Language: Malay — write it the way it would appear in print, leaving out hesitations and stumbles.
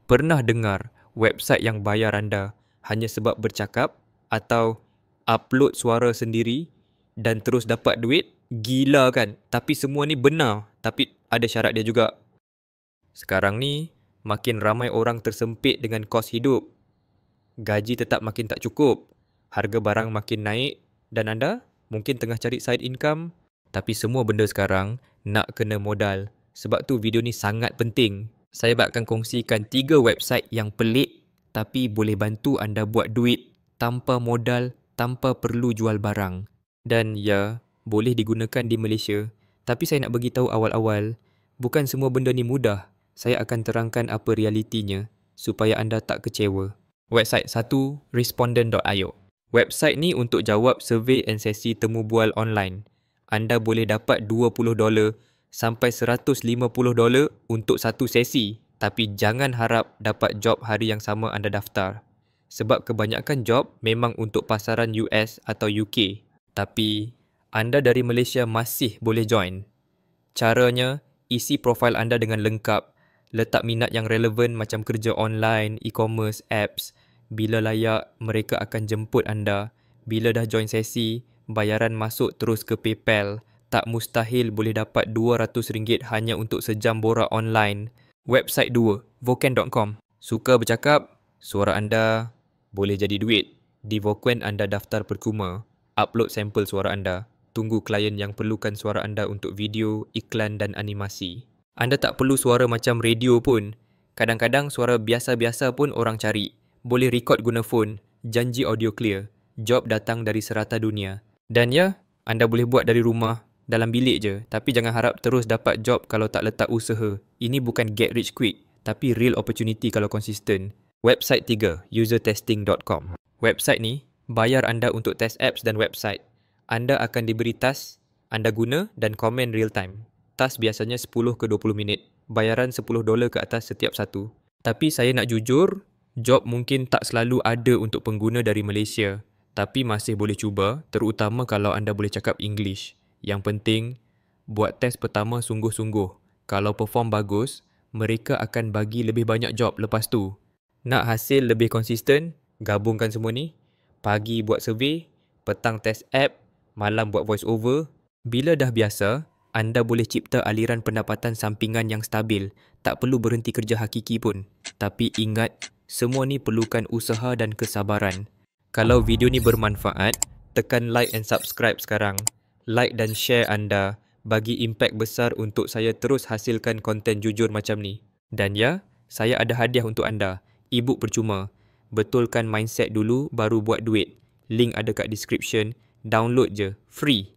pernah dengar website yang bayar anda hanya sebab bercakap atau upload suara sendiri dan terus dapat duit? Gila kan? Tapi semua ni benar. Tapi ada syarat dia juga. Sekarang ni, makin ramai orang tersempit dengan kos hidup. Gaji tetap makin tak cukup. Harga barang makin naik dan anda mungkin tengah cari side income. Tapi semua benda sekarang nak kena modal. Sebab tu video ni sangat penting. Saya akan kongsikan 3 website yang pelik tapi boleh bantu anda buat duit tanpa modal, tanpa perlu jual barang. Dan ya, boleh digunakan di Malaysia. Tapi saya nak bagi tahu awal-awal, bukan semua benda ni mudah. Saya akan terangkan apa realitinya supaya anda tak kecewa. Website 1, respondent.io. Website ni untuk jawab survey and sesi temu bual online. Anda boleh dapat $20 sampai $150 untuk satu sesi. Tapi jangan harap dapat job hari yang sama anda daftar. Sebab kebanyakan job memang untuk pasaran US atau UK. Tapi anda dari Malaysia masih boleh join. Caranya, isi profil anda dengan lengkap. Letak minat yang relevan macam kerja online, e-commerce, apps. Bila layak, mereka akan jemput anda. Bila dah join sesi, bayaran masuk terus ke PayPal. Tak mustahil boleh dapat RM200 hanya untuk sejam borak online. Website 2, vocan.com. Suka bercakap, suara anda boleh jadi duit. Di Vocan anda daftar percuma. Upload sampel suara anda. Tunggu klien yang perlukan suara anda untuk video, iklan dan animasi. Anda tak perlu suara macam radio pun. Kadang-kadang suara biasa-biasa pun orang cari. Boleh record guna phone. Janji audio clear. Job datang dari serata dunia. Dan ya, anda boleh buat dari rumah. Dalam bilik je. Tapi jangan harap terus dapat job kalau tak letak usaha. Ini bukan get rich quick. Tapi real opportunity kalau konsisten. Website 3, usertesting.com. Website ni bayar anda untuk test apps dan website. Anda akan diberi task, anda guna dan komen real time. Task biasanya 10 ke 20 minit. Bayaran $10 ke atas setiap satu. Tapi saya nak jujur, job mungkin tak selalu ada untuk pengguna dari Malaysia. Tapi masih boleh cuba, terutama kalau anda boleh cakap English. Yang penting, buat test pertama sungguh-sungguh. Kalau perform bagus, mereka akan bagi lebih banyak job lepas tu. Nak hasil lebih konsisten, gabungkan semua ni. Pagi buat survey, petang test app, malam buat voice over. Bila dah biasa, anda boleh cipta aliran pendapatan sampingan yang stabil. Tak perlu berhenti kerja hakiki pun. Tapi ingat, semua ni perlukan usaha dan kesabaran. Kalau video ni bermanfaat, tekan like and subscribe sekarang. Like dan share anda bagi impak besar untuk saya terus hasilkan konten jujur macam ni. Dan ya, saya ada hadiah untuk anda. E-book percuma. Betulkan mindset dulu baru buat duit. Link ada kat description. Download je. Free.